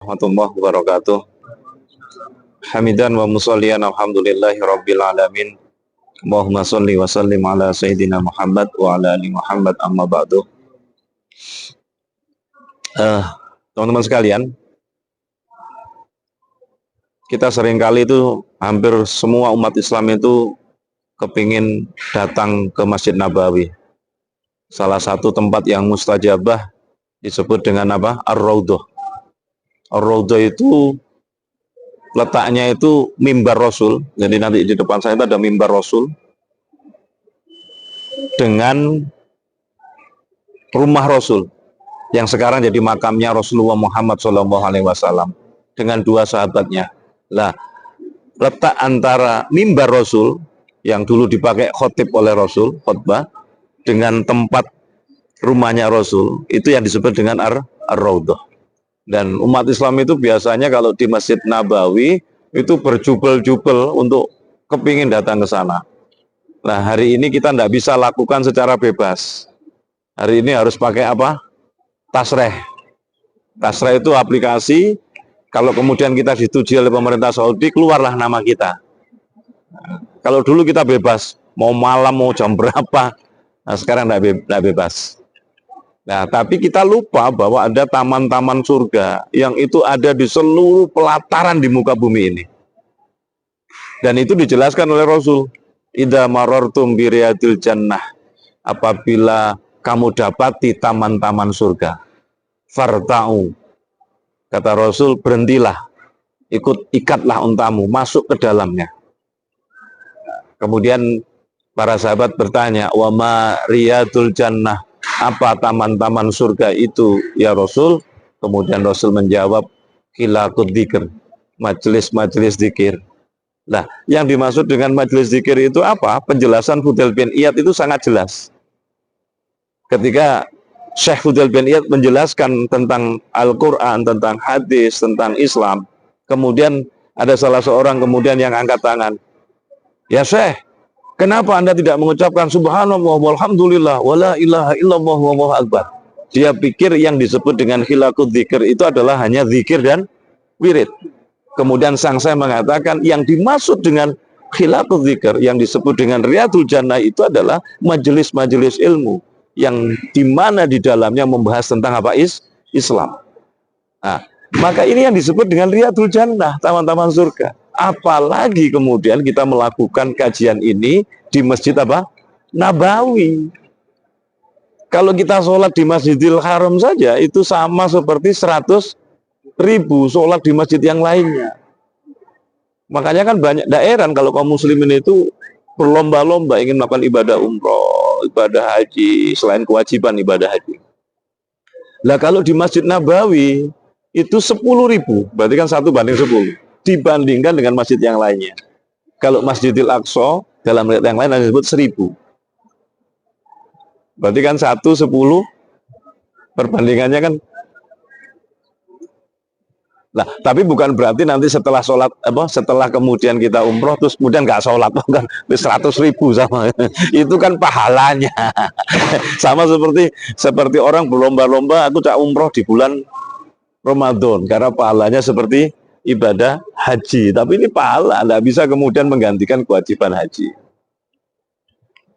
warahmatullahi wabarakatuh. Hamidan wa musallian alhamdulillahi rabbil alamin. Allahumma sholli wa sallim ala sayyidina Muhammad wa ala ali Muhammad amma ba'du. Teman-teman sekalian, kita seringkali itu hampir semua umat Islam itu kepingin datang ke Masjid Nabawi. Salah satu tempat yang mustajabah disebut dengan apa? Ar-Raudhah. Ar-Raudhah itu letaknya itu mimbar Rasul. Jadi nanti di depan saya itu ada mimbar Rasul dengan rumah Rasul yang sekarang jadi makamnya Rasulullah Muhammad SAW dengan dua sahabatnya. Lah, letak antara mimbar Rasul yang dulu dipakai khotib oleh Rasul, khotbah, dengan tempat rumahnya Rasul, itu yang disebut dengan Ar-Raudhah. Dan umat Islam itu biasanya kalau di Masjid Nabawi itu berjubel-jubel untuk kepingin datang ke sana. Nah, hari ini kita tidak bisa lakukan secara bebas. Hari ini harus pakai apa? Tasreh. Tasreh itu aplikasi, kalau kemudian kita disetujui oleh pemerintah Saudi, keluarlah nama kita. Kalau dulu kita bebas, mau malam, mau jam berapa. Nah, sekarang tidak bebas. Nah, tapi kita lupa bahwa ada taman-taman surga yang itu ada di seluruh pelataran di muka bumi ini. Dan itu dijelaskan oleh Rasul. Idza marartum bi riyadil jannah. Apabila kamu dapati taman-taman surga, farta'u. Kata Rasul, berhentilah. Ikatlah untamu, masuk ke dalamnya. Kemudian para sahabat bertanya, wa ma riyadul jannah. Apa taman-taman surga itu ya Rasul? Kemudian Rasul menjawab, hilaqud dzikr, majelis-majelis zikir. Nah, yang dimaksud dengan majelis zikir itu apa? Penjelasan Fudail bin Iyad itu sangat jelas. Ketika Syekh Fudail bin Iyad menjelaskan tentang Al-Quran, tentang hadis, tentang Islam, kemudian ada salah seorang kemudian yang angkat tangan. Ya Syekh, kenapa Anda tidak mengucapkan subhanallah walhamdulillah wala ilaha illallah wallahu akbar? Dia pikir yang disebut dengan hilaqud dzikir itu adalah hanya zikir dan wirid. Kemudian sang saya mengatakan yang dimaksud dengan hilaqud dzikir, yang disebut dengan riyadul jannah itu adalah majelis-majelis ilmu yang dimana di dalamnya membahas tentang apa? Islam. Nah, maka ini yang disebut dengan riyadul jannah, taman-taman surga. Apalagi kemudian kita melakukan kajian ini di Masjid apa? Nabawi. Kalau kita sholat di Masjidil Haram saja itu sama seperti 100.000 sholat di masjid yang lainnya. Makanya kan banyak daerah kalau kaum muslimin itu berlomba-lomba ingin melakukan ibadah umroh, ibadah haji, selain kewajiban ibadah haji. Nah, kalau di Masjid Nabawi itu 10.000, berarti kan 1:10 dibandingkan dengan masjid yang lainnya. Kalau Masjidil Aqsa dalam riwayat yang lain disebut 1.000. Berarti kan 1:10 perbandingannya kan. Nah, tapi bukan berarti nanti setelah sholat setelah kemudian kita umroh terus kemudian nggak sholat kan 100.000 sama. Itu kan pahalanya. Sama seperti orang berlomba-lomba aku cak umroh di bulan Ramadan karena pahalanya seperti ibadah haji, tapi ini pahala, tidak bisa kemudian menggantikan kewajiban haji.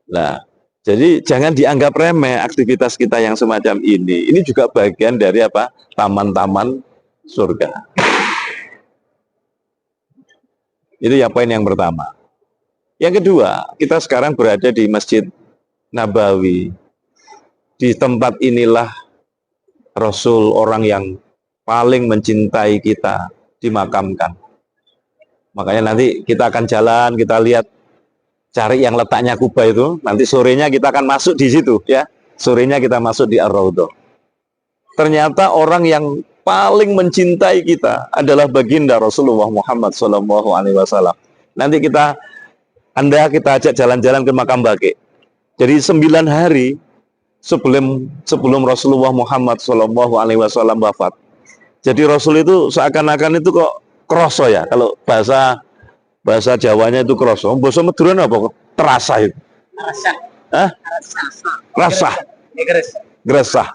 Nah, jadi jangan dianggap remeh aktivitas kita yang semacam ini. Ini juga bagian dari apa? Taman-taman surga. Itu ya poin yang pertama. Yang kedua, kita sekarang berada di Masjid Nabawi. Di tempat inilah Rasul, orang yang paling mencintai kita, dimakamkan. Makanya nanti kita akan jalan, kita lihat, cari yang letaknya Kuba itu. Nanti sorenya kita akan masuk di situ, ya. Sorenya kita masuk di Ar-Raudhah. Ternyata orang yang paling mencintai kita adalah baginda Rasulullah Muhammad SAW. Nanti kita ajak jalan-jalan ke makam Baqi. Jadi 9 hari sebelum Rasulullah Muhammad SAW wafat. Jadi Rasul itu seakan-akan itu kok kroso ya. Kalau bahasa Jawanya itu kroso. Bahasa Madura apa? Terasa itu. Rasa. Gresah.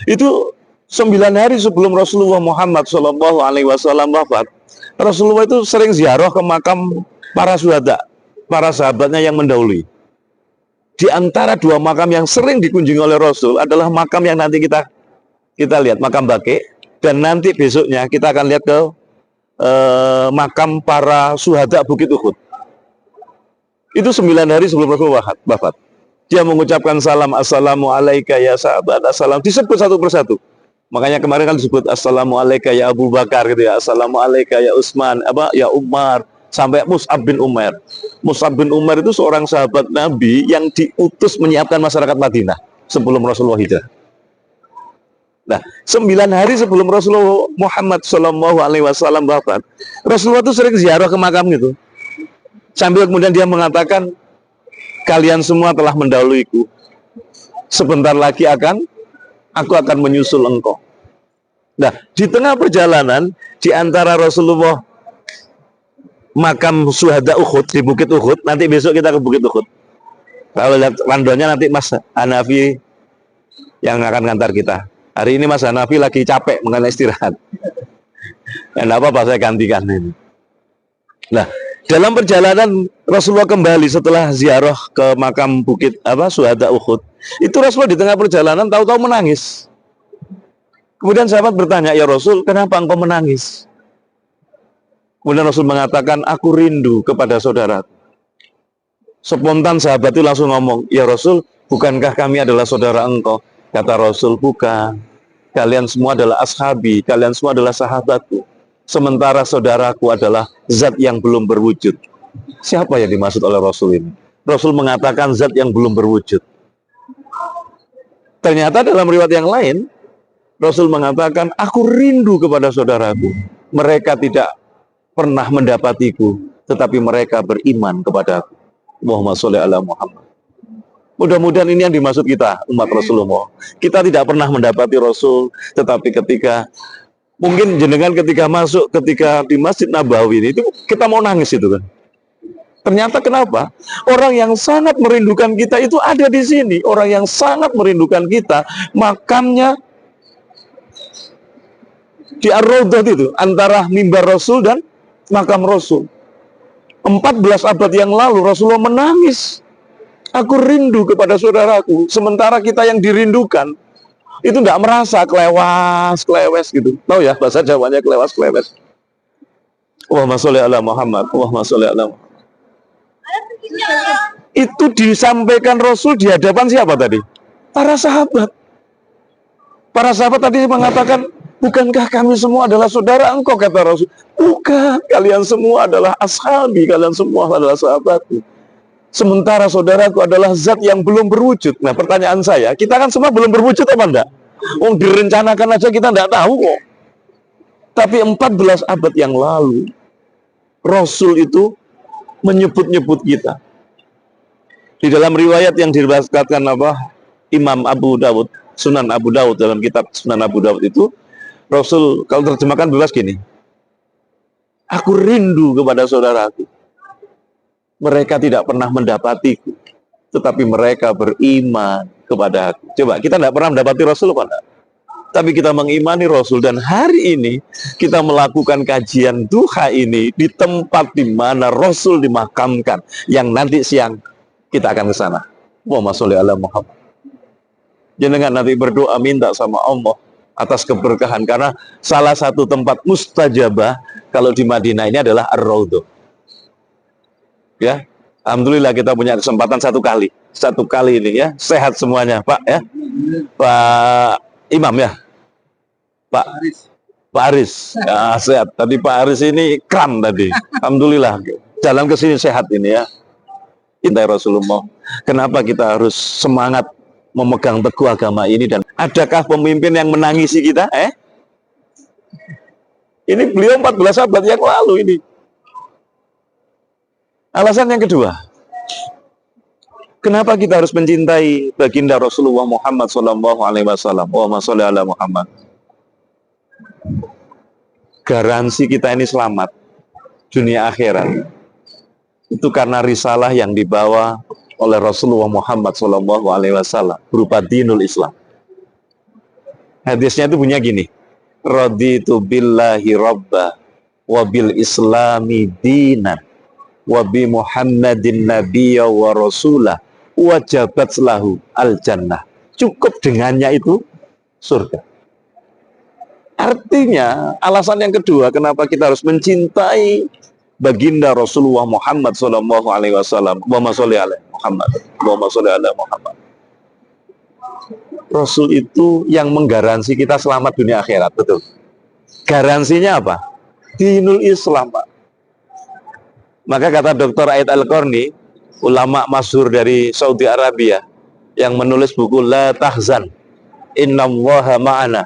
Itu 9 hari sebelum Rasulullah Muhammad SAW wafat, Rasulullah itu sering ziarah ke makam para syuhada, para sahabatnya yang mendahului. Di antara dua makam yang sering dikunjungi oleh Rasul adalah makam yang nanti kita lihat, makam Baqi, dan nanti besoknya kita akan lihat ke makam para syuhada Bukit Uhud. Itu 9 hari sebelum Rasulullah wafat. Dia mengucapkan salam, assalamu alaika ya sahabat, assalam, disebut satu persatu. Makanya kemarin kan disebut assalamu alaika ya Abu Bakar gitu ya, assalamu alaika ya Utsman, ya Umar, sampai Mus'ab bin Umair. Mus'ab bin Umair itu seorang sahabat Nabi yang diutus menyiapkan masyarakat Madinah sebelum Rasulullah hijrah. Nah, 9 hari sebelum Rasulullah Muhammad SAW wafat, Rasulullah itu sering ziarah ke makam gitu. Sambil kemudian dia mengatakan, kalian semua telah mendahuluiku. Sebentar lagi aku akan menyusul engkau. Nah, di tengah perjalanan, di antara Rasulullah makam syuhada Uhud, di Bukit Uhud, nanti besok kita ke Bukit Uhud. Kalau lihat randonnya nanti Mas Hanafi yang akan ngantar kita. Hari ini Mas Hanafi lagi capek mengenai istirahat. Enggak apa-apa, saya gantikan ini. Nah, dalam perjalanan Rasulullah kembali setelah ziarah ke makam Bukit syuhada Uhud, itu Rasulullah di tengah perjalanan tahu-tahu menangis. Kemudian sahabat bertanya, ya Rasul, kenapa engkau menangis? Kemudian Rasul mengatakan, aku rindu kepada saudara. Spontan sahabat itu langsung ngomong, ya Rasul, bukankah kami adalah saudara engkau? Kata Rasul, bukan. Kalian semua adalah ashabi, kalian semua adalah sahabatku. Sementara saudaraku adalah zat yang belum berwujud. Siapa yang dimaksud oleh Rasul ini? Rasul mengatakan zat yang belum berwujud. Ternyata dalam riwayat yang lain, Rasul mengatakan, aku rindu kepada saudaraku. Mereka tidak pernah mendapatiku, tetapi mereka beriman kepada aku. Muhammad sholli ala Muhammad. Mudah-mudahan ini yang dimaksud kita, umat Rasulullah. Kita tidak pernah mendapati Rasul, tetapi ketika mungkin jenengan ketika di Masjid Nabawi ini, itu kita mau nangis itu kan. Ternyata kenapa? Orang yang sangat merindukan kita itu ada di sini. Orang yang sangat merindukan kita, makamnya di Ar-Raudhah itu, antara mimbar Rasul dan makam Rasul. 14 abad yang lalu Rasulullah menangis. Aku rindu kepada saudaraku. Sementara kita yang dirindukan itu tidak merasa klewes gitu. Tahu ya bahasa Jawanya klewes. Allahumma sholli ala Muhammad. Allahumma sholli ala Muhammad. Itu disampaikan Rasul di hadapan siapa tadi? Para sahabat. Para sahabat tadi mengatakan, bukankah kami semua adalah saudara engkau, kata Rasul. Bukan, kalian semua adalah ashabi, kalian semua adalah sahabatku. Sementara saudaraku adalah zat yang belum berwujud. Nah, pertanyaan saya, kita kan semua belum berwujud apa enggak? Direncanakan aja kita enggak tahu kok. Tapi 14 abad yang lalu, Rasul itu menyebut-nyebut kita. Di dalam riwayat yang diriwayatkan Imam Abu Dawud, Sunan Abu Dawud, dalam kitab Sunan Abu Dawud itu, Rasul kalau terjemahkan bebas gini, aku rindu kepada saudaraku. Mereka tidak pernah mendapatiku, tetapi mereka beriman kepada aku. Coba, kita tidak pernah mendapati Rasul apa enggak? Tapi kita mengimani Rasul, dan hari ini kita melakukan kajian duha ini di tempat di mana Rasul dimakamkan, yang nanti siang kita akan ke sana. Muhammad sholli ala Muhammad. Jangan nanti berdoa minta sama Allah atas keberkahan, karena salah satu tempat mustajabah kalau di Madinah ini adalah Ar-Raudhah. Ya, alhamdulillah kita punya kesempatan satu kali ini ya, sehat semuanya Pak ya, Pak Imam ya, Pak Aris ya, sehat. Tadi Pak Aris ini kram tadi, alhamdulillah jalan ke sini sehat ini ya. Intai Rasulullah. Kenapa kita harus semangat memegang teguh agama ini, dan adakah pemimpin yang menangisi kita? Ini beliau 14 abad yang lalu ini. Alasan yang kedua, kenapa kita harus mencintai baginda Rasulullah Muhammad SAW? Allahumma sholli ala Muhammad. Garansi kita ini selamat dunia akhirat itu karena risalah yang dibawa oleh Rasulullah Muhammad SAW berupa dinul Islam. Hadisnya itu punya gini, raditu billahi rabba wa bil islami dinan wa bi muhammadin nabiyya wa rasulah wajabat lahu al jannah. Cukup dengannya itu surga. Artinya alasan yang kedua kenapa kita harus mencintai baginda Rasulullah Muhammad sallallahu alaihi wasallam. Allahumma sholli ala Muhammad. Allahumma sholli ala Muhammad. Rasul itu yang menggaransi kita selamat dunia akhirat, betul. Garansinya apa? Dinul Islam, Pak. Maka kata Dr. Aid Al-Qarni, ulama masyhur dari Saudi Arabia, yang menulis buku La Tahzan, Innallaha Ma'ana.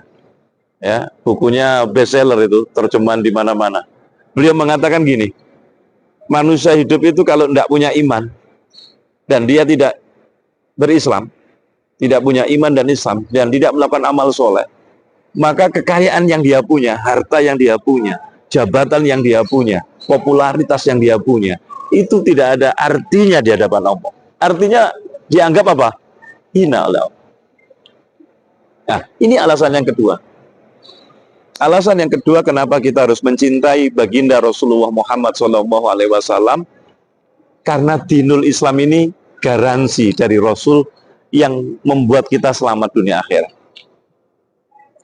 Ya, bukunya bestseller itu, terjemahan di mana-mana. Beliau mengatakan gini, manusia hidup itu kalau tidak punya iman dan dia tidak berislam, tidak punya iman dan Islam, dan tidak melakukan amal soleh, maka kekayaan yang dia punya, harta yang dia punya, jabatan yang dia punya, popularitas yang dia punya, itu tidak ada artinya di hadapan Allah. Artinya dianggap apa? Hina oleh Allah. Nah, ini alasan yang kedua. Alasan yang kedua kenapa kita harus mencintai baginda Rasulullah Muhammad SAW, karena dinul Islam ini garansi dari Rasul yang membuat kita selamat dunia akhirat.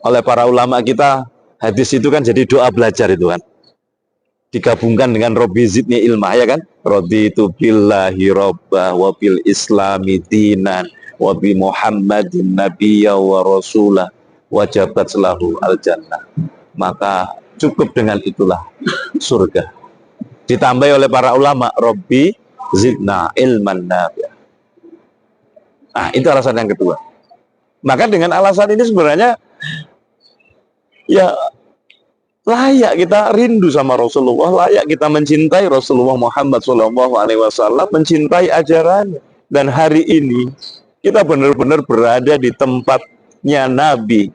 Oleh para ulama kita, hadis itu kan jadi doa belajar itu kan. Digabungkan dengan Robbi zidni ilmah, ya kan? Raditu billahi rabbah wa bil islami dinan wa bi muhammadin nabiyya wa rasulah wajabat lahu al jannah. Maka cukup dengan itulah surga. Ditambahi oleh para ulama, Robbi zidna ilman nafi'ah. Nah, itu alasan yang kedua. Maka dengan alasan ini sebenarnya ya layak kita rindu sama Rasulullah, layak kita mencintai Rasulullah Muhammad SAW, mencintai ajarannya. Dan hari ini kita benar-benar berada di tempatnya Nabi.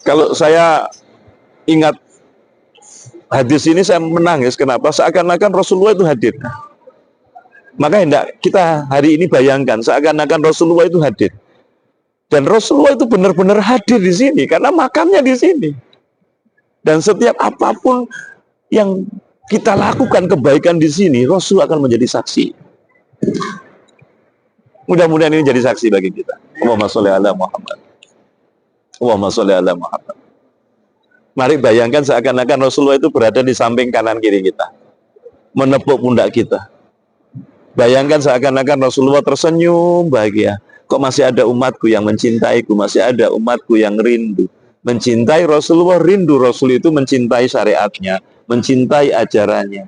Kalau saya ingat hadis ini saya menangis. Kenapa? Seakan-akan Rasulullah itu hadir. Maka hendak kita hari ini bayangkan seakan-akan Rasulullah itu hadir. Dan Rasulullah itu benar-benar hadir di sini karena makamnya di sini. Dan setiap apapun yang kita lakukan kebaikan di sini, Rasul akan menjadi saksi. Mudah-mudahan ini jadi saksi bagi kita. Allahumma sholli ala Muhammad. Allahumma sholli ala Muhammad. Mari bayangkan seakan-akan Rasulullah itu berada di samping kanan kiri kita, menepuk pundak kita. Bayangkan seakan-akan Rasulullah tersenyum bahagia. Kok masih ada umatku yang mencintaiku, masih ada umatku yang rindu. Mencintai Rasulullah, rindu Rasul itu mencintai syariatnya, mencintai ajarannya.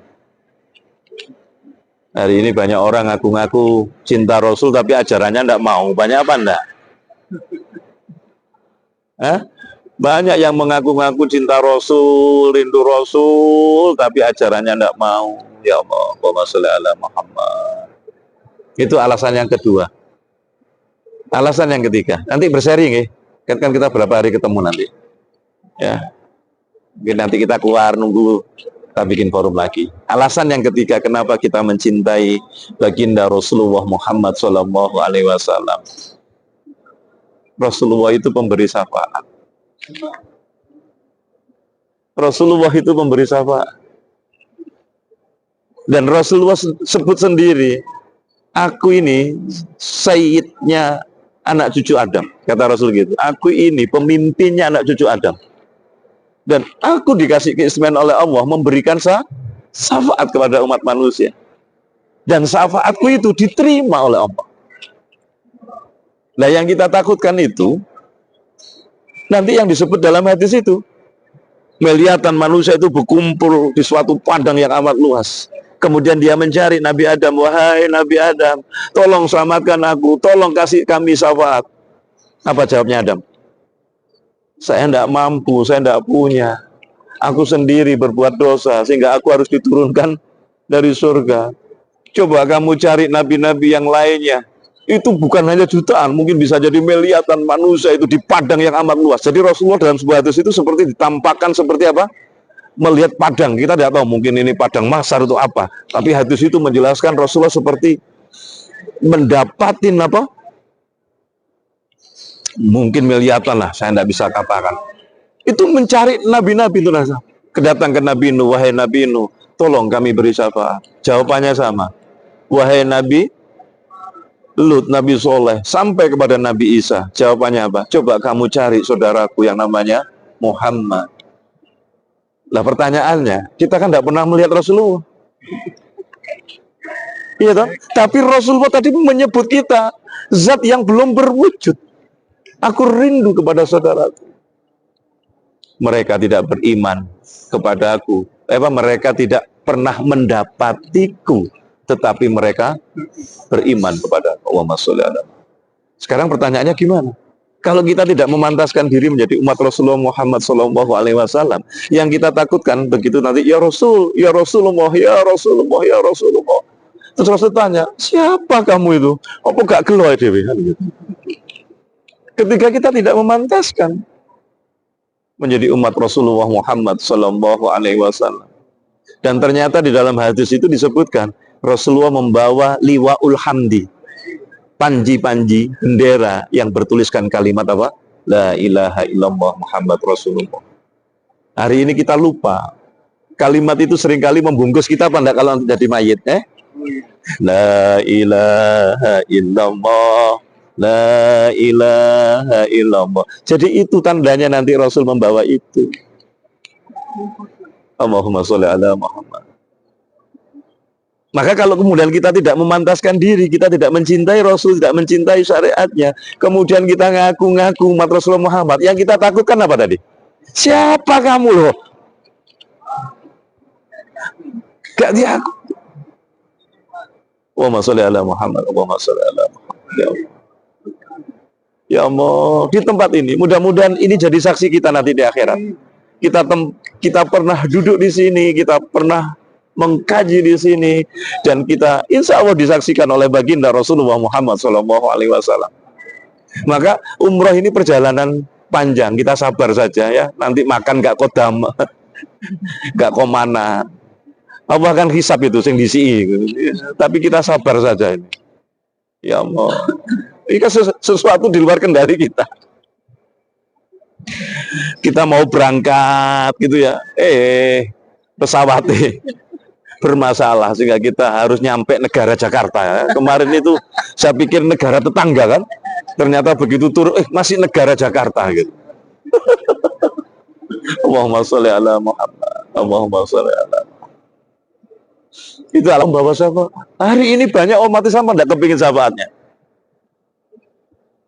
Hari ini banyak orang ngaku-ngaku cinta Rasul tapi ajarannya tidak mau. Banyak apa enggak? Banyak yang mengaku-ngaku cinta Rasul, rindu Rasul tapi ajarannya tidak mau. Ya Allah, Allahumma sholli ala Muhammad. Itu alasan yang kedua. Alasan yang ketiga, nanti bersharing ya. Kan kita berapa hari ketemu nanti. Ya. Mungkin nanti kita keluar nunggu kita bikin forum lagi. Alasan yang ketiga kenapa kita mencintai baginda Rasulullah Muhammad SAW. Rasulullah itu pemberi syafaat. Rasulullah itu pemberi syafaat. Dan Rasulullah sebut sendiri, aku ini sayyidnya anak cucu Adam. Kata Rasul gitu, aku ini pemimpinnya anak cucu Adam. Dan aku dikasih keistimewaan oleh Allah memberikan syafaat kepada umat manusia. Dan syafaatku itu diterima oleh Allah. Nah, yang kita takutkan itu nanti yang disebut dalam hadis itu, melihatan manusia itu berkumpul di suatu padang yang amat luas. Kemudian dia mencari Nabi Adam, wahai Nabi Adam, tolong selamatkan aku, tolong kasih kami syafaat. Apa jawabnya Adam? Saya tidak mampu, saya tidak punya. Aku sendiri berbuat dosa, sehingga aku harus diturunkan dari surga. Coba kamu cari nabi-nabi yang lainnya. Itu bukan hanya jutaan, mungkin bisa jadi miliatan manusia itu di padang yang amat luas. Jadi Rasulullah dalam sebuah hadis itu seperti ditampakkan seperti apa? Melihat padang, kita tidak tahu mungkin ini padang mahsyar itu apa, tapi hadis itu menjelaskan Rasulullah seperti mendapatin apa? mungkin miliaran lah, saya tidak bisa katakan. Itu mencari nabi-nabi itu nasa. Kedatang ke Nabi Nuh, wahai Nabi Nuh, tolong kami beri syafaat. Jawabannya sama. Wahai Nabi Lut, Nabi Soleh, sampai kepada Nabi Isa. Jawabannya apa? Coba kamu cari saudaraku yang namanya Muhammad. Lah pertanyaannya, kita kan tidak pernah melihat Rasulullah. Iya toh? Tapi Rasulullah tadi menyebut kita zat yang belum berwujud. Aku rindu kepada saudaraku. Mereka tidak beriman kepada aku. Mereka tidak pernah mendapatiku, tetapi mereka beriman kepada Allahumma sholli ala. Sekarang pertanyaannya gimana? Kalau kita tidak memantaskan diri menjadi umat Rasulullah Muhammad Shallallahu Alaihi Wasallam, yang kita takutkan begitu nanti ya Rasul, ya Rasulullah, ya Rasulullah, ya Rasulullah. Terus Rasul tanya, siapa kamu itu? Apa gak geloy dewe? Ketika kita tidak memantaskan menjadi umat Rasulullah Muhammad Sallallahu Alaihi Wasallam, dan ternyata di dalam hadis itu disebutkan Rasulullah membawa liwaul hamdi, panji-panji bendera yang bertuliskan kalimat apa? La ilaha illallah Muhammad Rasulullah. Hari ini kita lupa. Kalimat itu seringkali membungkus kita pada kalau jadi mayit. La ilaha illallah, la ilaha illallah. Jadi itu tandanya nanti Rasul membawa itu. Allahumma sholli ala Muhammad. Maka kalau kemudian kita tidak memantaskan diri, kita tidak mencintai Rasul, tidak mencintai syariatnya, kemudian kita ngaku-ngaku umat Rasulullah Muhammad, yang kita takutkan apa tadi? Siapa kamu loh? Gak diaku. Allahumma sholli ala Muhammad, Allahumma sholli ala Muhammad. Ya Allah. Ya Allah, di tempat ini, mudah-mudahan ini jadi saksi kita nanti di akhirat. Kita pernah duduk di sini, kita pernah mengkaji di sini, dan kita insya Allah disaksikan oleh baginda Rasulullah Muhammad SAW. Maka umroh ini perjalanan panjang, kita sabar saja ya. Nanti makan gak kodam, gak komana. Allah akan hisab itu sing disi, tapi kita sabar saja ini. Ya Allah, ini kan sesuatu di luar kendali kita. Kita mau berangkat gitu ya, pesawatnya bermasalah sehingga kita harus nyampe negara Jakarta ya. Kemarin itu saya pikir negara tetangga kan, ternyata begitu turun masih negara Jakarta gitu. Allahumma sholli ala Muhammad, Allahumma sholli ala Muhammad. Itu alam bawa syafaat. Hari ini banyak umat Islam tidak kepingin syafaatnya.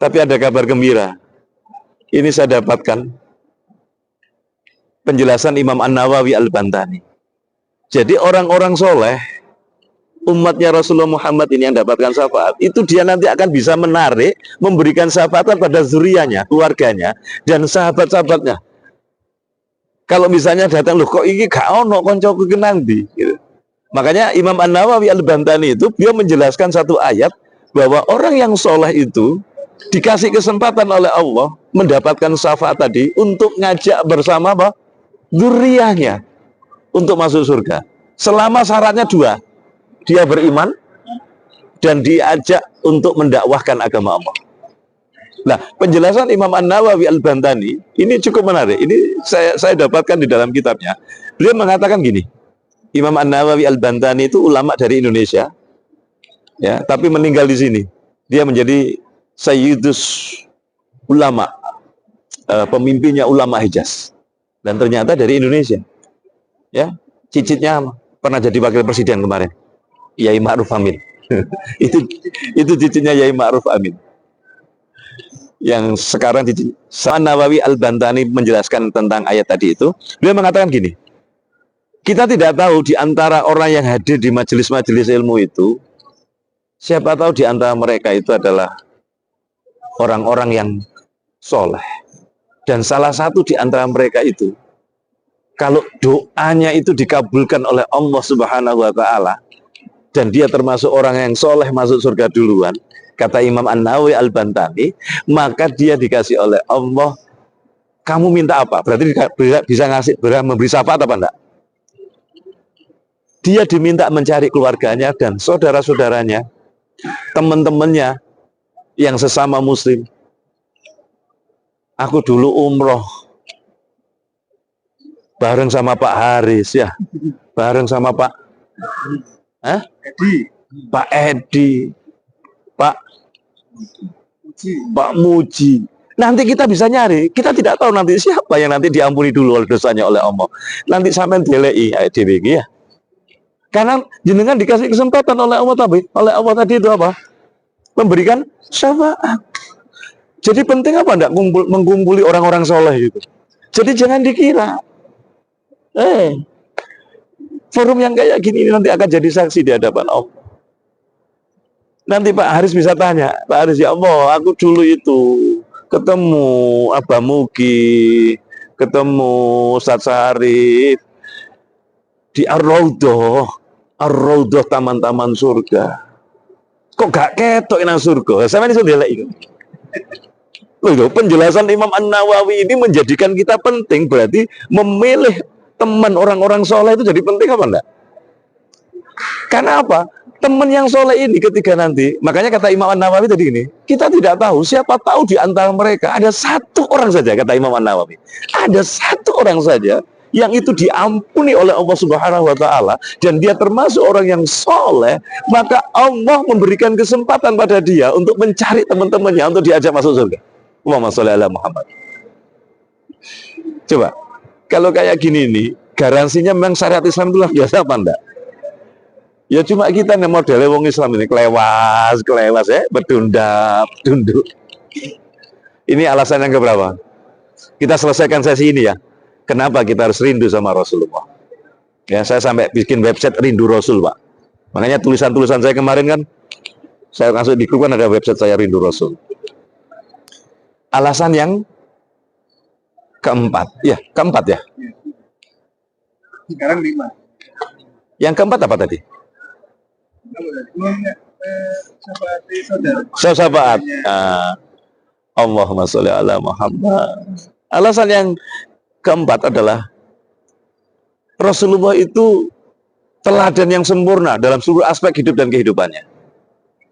Tapi ada kabar gembira. Ini saya dapatkan penjelasan Imam An-Nawawi Al-Bantani. Jadi orang-orang soleh, umatnya Rasulullah Muhammad ini yang dapatkan syafaat, itu dia nanti akan bisa menarik, memberikan syafaat pada zuriyahnya, keluarganya, dan sahabat-sahabatnya. Kalau misalnya datang, loh kok ini gak ono koncoku kenandi gitu. Makanya Imam An-Nawawi Al-Bantani itu beliau menjelaskan satu ayat bahwa orang yang soleh itu dikasih kesempatan oleh Allah mendapatkan syafaat tadi untuk ngajak bersama apa? Dzurriyyahnya untuk masuk surga. Selama syaratnya dua, dia beriman dan diajak untuk mendakwahkan agama Allah. Nah, penjelasan Imam An-Nawawi Al-Bantani ini cukup menarik. Ini saya dapatkan di dalam kitabnya. Beliau mengatakan gini. Imam An-Nawawi Al-Bantani itu ulama dari Indonesia, ya, tapi meninggal di sini. Dia menjadi Sayyidus ulama, pemimpinnya ulama Hijaz, dan ternyata dari Indonesia. Ya, cicitnya pernah jadi wakil presiden kemarin, Yai Ma'ruf Amin. itu cicitnya Yai Ma'ruf Amin. Yang sekarang cicit. An-Nawawi Al-Bantani menjelaskan tentang ayat tadi itu. Dia mengatakan gini. Kita tidak tahu di antara orang yang hadir di majelis-majelis ilmu itu, siapa tahu di antara mereka itu adalah orang-orang yang soleh. Dan salah satu di antara mereka itu, kalau doanya itu dikabulkan oleh Allah Subhanahu wa Ta'ala, dan dia termasuk orang yang soleh masuk surga duluan, kata Imam An-Nawawi Al-Bantani, maka dia dikasih oleh Allah, kamu minta apa? Berarti bisa memberi syafaat apa enggak? Dia diminta mencari keluarganya dan saudara-saudaranya, teman-temannya yang sesama muslim. Aku dulu umroh bareng sama Pak Haris ya, bareng sama Pak Edi, Pak Muji. Nanti kita bisa nyari, kita tidak tahu nanti siapa yang nanti diampuni dulu oleh dosanya oleh Allah. Nanti sampai DLI, DBG ya. Karena jenengan dikasih kesempatan oleh Allah tadi itu apa? Memberikan syafaat. Jadi penting apa enggak mengumpuli orang-orang soleh itu. Jadi jangan dikira forum yang kayak gini nanti akan jadi saksi di hadapan Allah. Nanti Pak Haris bisa tanya, Pak Haris, ya Allah, aku dulu itu ketemu Abah Mugi, ketemu Ustadz Syarif di Ar-Raudhah taman-taman surga. Kok gak ketok nang surga? Sama ini sudah lagi. Loh, penjelasan Imam An-Nawawi ini menjadikan kita penting, berarti memilih teman orang-orang soleh itu jadi penting apa enggak? Karena apa? Teman yang soleh ini ketika nanti, makanya kata Imam An-Nawawi tadi ini, kita tidak tahu, siapa tahu di antara mereka ada satu orang saja, kata Imam An-Nawawi, ada satu orang saja yang itu diampuni oleh Allah Subhanahu wa Ta'ala, dan dia termasuk orang yang soleh, maka Allah memberikan kesempatan pada dia untuk mencari teman-temannya untuk diajak masuk surga. Allahumma sholli ala Muhammad. Coba, kalau kayak gini nih, garansinya memang syariat Islam itu luar biasa apa enggak? Ya cuma kita nih modelnya wong Islam ini kelewas ya, tunduk. Ini alasan yang keberapa? Kita selesaikan sesi ini ya. Kenapa kita harus rindu sama Rasulullah? Ya, saya sampai bikin website Rindu Rasul, Pak. Makanya tulisan-tulisan saya kemarin kan, saya langsung di grup kan ada website saya Rindu Rasul. Alasan yang keempat ya. Sekarang 5. Yang keempat apa tadi? Syafaat. Allahumma sholli ala Muhammad. Alasan yang keempat adalah Rasulullah itu teladan yang sempurna dalam seluruh aspek hidup dan kehidupannya.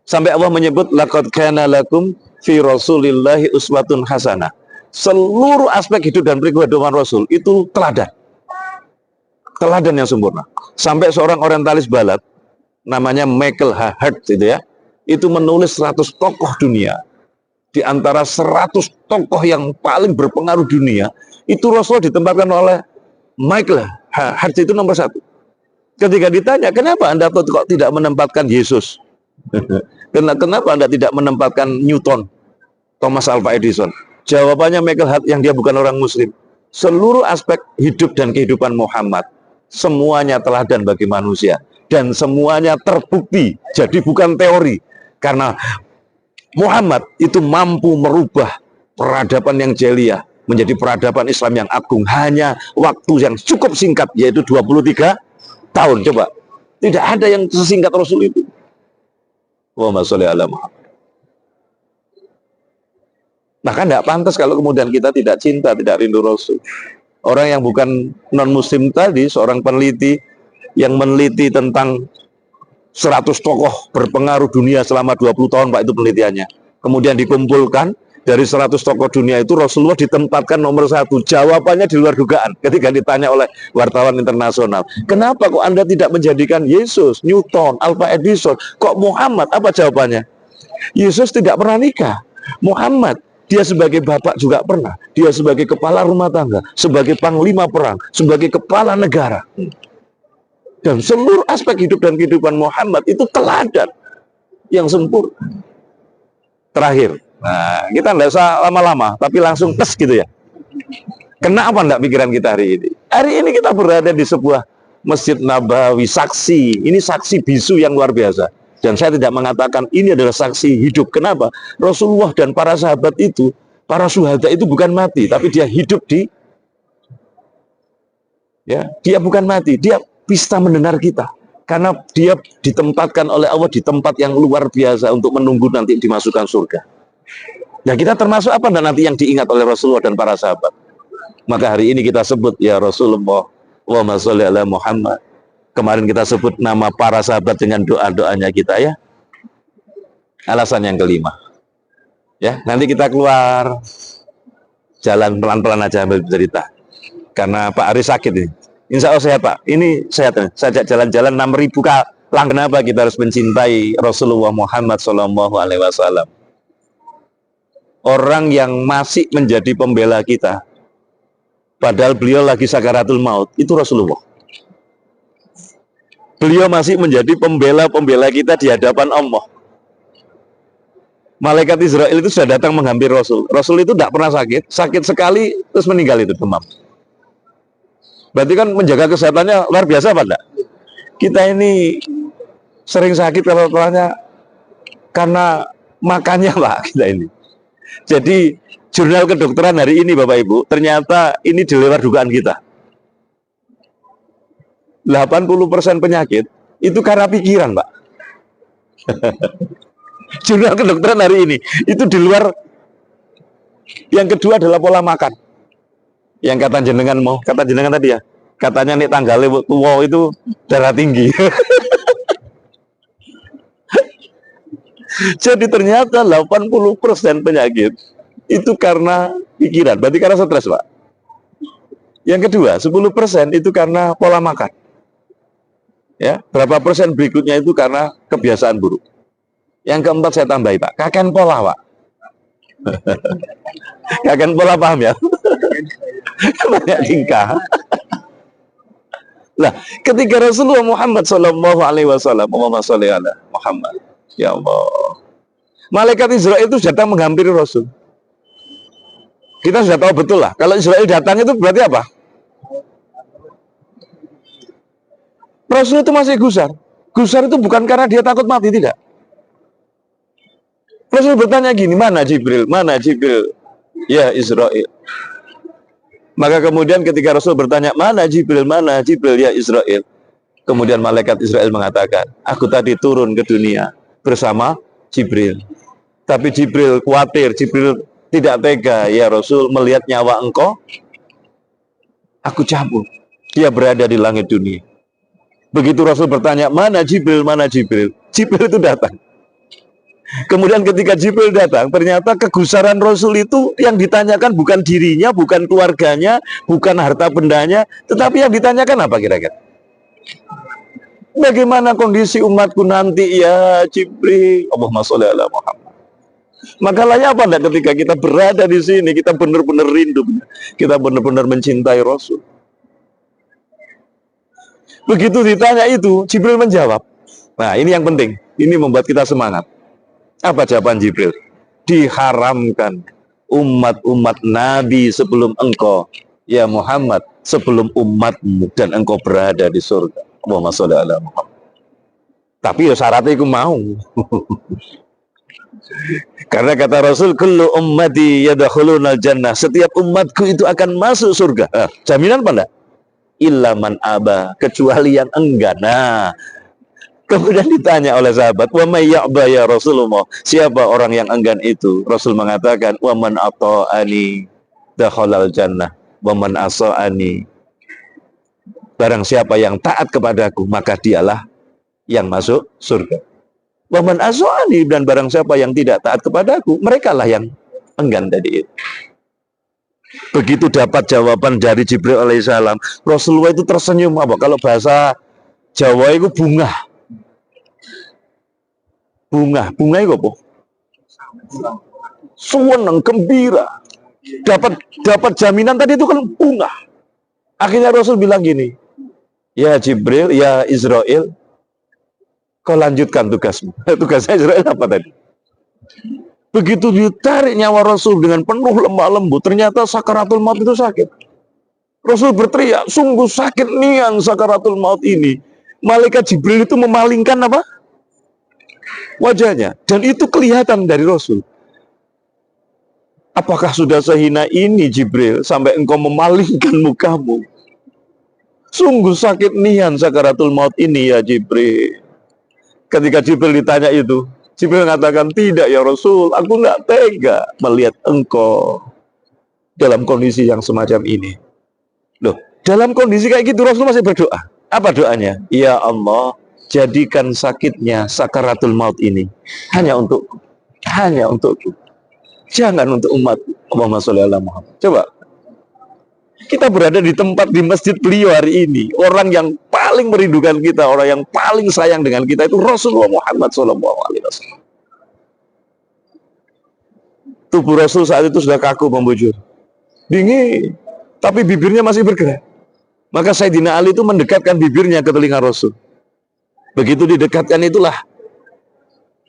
Sampai Allah menyebut laqad kana lakum fi Rasulillahi uswatun hasanah. Seluruh aspek hidup dan kehidupan Rasul itu teladan yang sempurna. Sampai seorang orientalis balat namanya Michael Hart itu menulis 100 tokoh dunia. Di antara 100 tokoh yang paling berpengaruh dunia, itu Rasulullah ditempatkan oleh Michael Hart itu nomor 1. Ketika ditanya, kenapa Anda kok tidak menempatkan Yesus? Kenapa Anda tidak menempatkan Newton, Thomas Alva Edison? Jawabannya Michael Hart yang dia bukan orang muslim. Seluruh aspek hidup dan kehidupan Muhammad, semuanya teladan bagi manusia. Dan semuanya terbukti, jadi bukan teori. Karena Muhammad itu mampu merubah peradaban yang jeliah menjadi peradaban Islam yang agung. Hanya waktu yang cukup singkat, yaitu 23 tahun. Coba, tidak ada yang sesingkat Rasul itu. Allahumma sholli ala Muhammad. Maka tidak pantas kalau kemudian kita tidak cinta, tidak rindu Rasul. Orang yang bukan non-muslim tadi, seorang peneliti yang meneliti tentang 100 tokoh berpengaruh dunia selama 20 tahun, Pak, itu penelitiannya. Kemudian dikumpulkan dari 100 tokoh dunia itu Rasulullah ditempatkan nomor 1. Jawabannya di luar dugaan ketika ditanya oleh wartawan internasional. Kenapa kok Anda tidak menjadikan Yesus, Newton, Alva Edison, kok Muhammad? Apa jawabannya? Yesus tidak pernah nikah. Muhammad, dia sebagai bapak juga pernah. Dia sebagai kepala rumah tangga, sebagai panglima perang, sebagai kepala negara. Dan seluruh aspek hidup dan kehidupan Muhammad itu teladan yang sempurna. Terakhir, nah kita tidak usah lama-lama, tapi langsung tes gitu ya. Kenapa enggak pikiran kita hari ini? Hari ini kita berada di sebuah Masjid Nabawi, saksi. Ini saksi bisu yang luar biasa. Dan saya tidak mengatakan ini adalah saksi hidup. Kenapa? Rasulullah dan para sahabat itu, para syuhada itu bukan mati, tapi dia hidup dia bukan mati, dia bisa mendengar kita. Karena dia ditempatkan oleh Allah di tempat yang luar biasa untuk menunggu nanti dimasukkan surga. Nah, kita termasuk apa nanti yang diingat oleh Rasulullah dan para sahabat? Maka hari ini kita sebut ya Rasulullah, Allahumma sholli ala Muhammad. Kemarin kita sebut nama para sahabat dengan doa-doanya kita ya. Alasan yang kelima. Ya, nanti kita keluar jalan pelan-pelan aja ambil cerita. Karena Pak Aris sakit ini. Insya Allah sehat Pak. Ini sehat. Saya jalan-jalan 6.000 lang. Kenapa kita harus mencintai Rasulullah Muhammad SAW? Orang yang masih menjadi pembela kita, padahal beliau lagi sakaratul maut, itu Rasulullah. Beliau masih menjadi pembela-pembela kita di hadapan Allah. Malaikat Israel itu sudah datang menghampiri Rasul. Rasul itu tidak pernah sakit, sakit sekali terus meninggal itu demam. Berarti kan menjaga kesehatannya luar biasa Pak enggak? Kita ini sering sakit kalau karena makannya Pak kita ini. Jadi jurnal kedokteran hari ini Bapak Ibu, ternyata ini di luar dugaan kita. 80% penyakit itu karena pikiran Pak. Jurnal kedokteran hari ini itu di luar. Yang kedua adalah pola makan. Yang kata jenengan tadi ya, katanya nih tanggalnya tua itu darah tinggi. Jadi ternyata 80% penyakit itu karena pikiran, berarti karena stres Pak. Yang kedua 10% itu karena pola makan. Ya, berapa persen berikutnya itu karena kebiasaan buruk. Yang keempat saya tambahi Pak, kakek pola Pak. Kakek pola paham ya? Banyak tingkah. Nah, ketika Rasulullah Muhammad SAW, Muhammad sholli ala Muhammad, ya Allah, malaikat Israel itu datang menghampiri Rasul. Kita sudah tahu betul lah, kalau Israel datang itu berarti apa? Rasul itu masih gusar. Gusar itu bukan karena dia takut mati, tidak. Rasul bertanya gini, mana Jibril? Mana Jibril? Ya Israel. Maka kemudian ketika Rasul bertanya, mana Jibril? Mana Jibril? Ya Israel. Kemudian malaikat Israel mengatakan, aku tadi turun ke dunia bersama Jibril. Tapi Jibril khawatir, Jibril tidak tega, ya Rasul, melihat nyawa engkau, aku cabut. Dia berada di langit dunia. Begitu Rasul bertanya, mana Jibril? Mana Jibril? Jibril itu datang. Kemudian ketika Jibril datang, ternyata kegusaran Rasul itu yang ditanyakan bukan dirinya, bukan keluarganya, bukan harta bendanya, tetapi yang ditanyakan apa kira-kira? Bagaimana kondisi umatku nanti ya Jibril? Allahumma sholli ala Muhammad. Maka layak apa enggak ketika kita berada di sini, kita benar-benar rindu, kita benar-benar mencintai Rasul. Begitu ditanya itu, Jibril menjawab. Nah, ini yang penting. Ini membuat kita semangat. Apa jawaban Jibril? Diharamkan umat-umat Nabi sebelum engkau, ya Muhammad, sebelum umatmu dan engkau berada di surga. Allahumma sholli ala Muhammad. Tapi ya syaratnya aku mau. Karena kata Rasul, kullu ummati yadkhulunal jannah. Setiap umatku itu akan masuk surga. Jaminan apa enggak? Illa man aba, kecuali yang enggan. Nah, kemudian ditanya oleh sahabat, wa may ya'ba ya Rasulullah, siapa orang yang enggan itu? Rasul mengatakan, wa man ata'ani dakhalal jannah, wa man asa'ani, barang siapa yang taat kepadaku, maka dialah yang masuk surga. Wa man asa'ani, dan barang siapa yang tidak taat kepadaku, merekalah yang enggan tadi itu. Begitu dapat jawaban dari Jibril alaihissalam, Rasulullah itu tersenyum apa? Kalau bahasa Jawa itu bunga itu apa? Senang, gembira. Dapat jaminan tadi itu kan bunga. Akhirnya Rasul bilang gini, ya Jibril, ya Israel, kau lanjutkan tugasmu. Tugasnya Israel apa tadi? Begitu ditarik nyawa Rasul dengan penuh lemah lembut, ternyata sakaratul maut itu sakit. Rasul berteriak, sungguh sakit niang sakaratul maut ini. Malaikat Jibril itu memalingkan apa? Wajahnya. Dan itu kelihatan dari Rasul. Apakah sudah sehina ini Jibril sampai engkau memalingkan mukamu? Sungguh sakit nian sakaratul maut ini ya Jibril. Ketika Jibril ditanya itu, Jibril mengatakan, tidak ya Rasul, aku tidak tega melihat engkau dalam kondisi yang semacam ini. Loh, dalam kondisi kayak gitu Rasul masih berdoa. Apa doanya? Ya Allah, jadikan sakitnya sakaratul maut ini hanya untukku. Hanya untukku. Jangan untuk umat. Allahumma sholli ala Muhammad. Coba kita berada di tempat di masjid beliau hari ini, orang yang paling merindukan kita, orang yang paling sayang dengan kita itu Rasulullah Muhammad SAW. Tubuh Rasul saat itu sudah kaku membujur, dingin, tapi bibirnya masih bergerak. Maka Sayyidina Ali itu mendekatkan bibirnya ke telinga Rasul. Begitu didekatkan itulah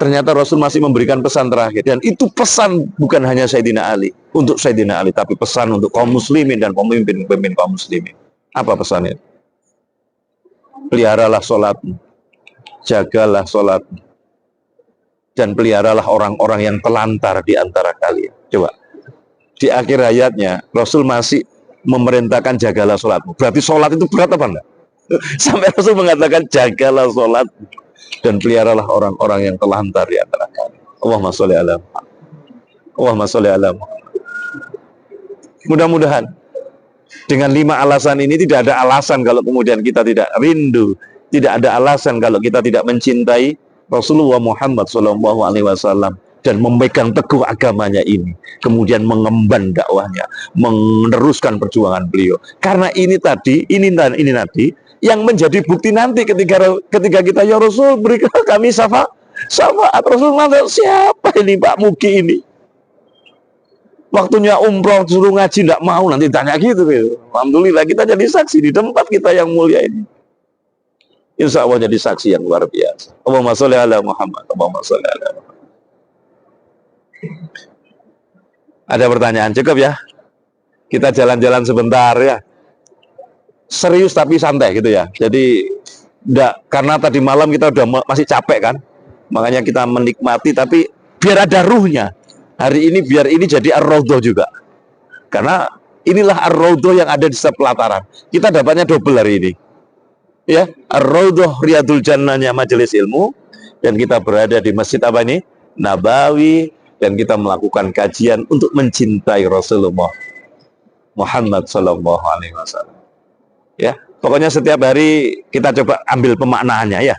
ternyata Rasul masih memberikan pesan terakhir. Dan itu pesan bukan hanya Sayyidina Ali, untuk Sayyidina Ali, tapi pesan untuk kaum muslimin dan pemimpin-pemimpin kaum muslimin. Apa pesannya? Peliharalah sholatmu, jagalah sholatmu, dan peliharalah orang-orang yang telantar di antara kalian. Coba, di akhir ayatnya, Rasul masih memerintahkan jagalah sholatmu. Berarti sholat itu berat apa enggak? Sampai Rasul mengatakan jagalah sholatmu dan peliharalah orang-orang yang telantar di antara kalian. Allahumma sholli ala Muhammad. Allahumma sholli ala Muhammad. Mudah-mudahan dengan 5 alasan ini tidak ada alasan kalau kemudian kita tidak rindu, tidak ada alasan kalau kita tidak mencintai Rasulullah Muhammad SAW dan memegang teguh agamanya ini, kemudian mengemban dakwahnya, meneruskan perjuangan beliau. Karena ini tadi, ini nanti yang menjadi bukti nanti ketika kita ya Rasul berikan kami syafaat. Rasul mengatakan, siapa ini Pak Mugi ini? Waktunya umroh suruh ngaji tidak mau, nanti tanya gitu. Alhamdulillah kita jadi saksi di tempat kita yang mulia ini. Insya Allah jadi saksi yang luar biasa. Allahumma sholli ala Muhammad. Allahumma sholli ala Muhammad. Ada pertanyaan? Cukup ya? Kita jalan-jalan sebentar ya. Serius tapi santai gitu ya. Jadi enggak, karena tadi malam kita udah masih capek kan, makanya kita menikmati, tapi biar ada ruhnya. Hari ini biar ini jadi ar-raudhah juga, karena inilah ar-raudhah yang ada di setiap pelataran. Kita dapatnya double hari ini ya, ar-raudhah Riyadul Jannahnya majelis ilmu, dan kita berada di masjid apa ini? Nabawi, dan kita melakukan kajian untuk mencintai Rasulullah Muhammad Sallallahu Alaihi Wasallam. Ya, pokoknya setiap hari kita coba ambil pemaknaannya ya.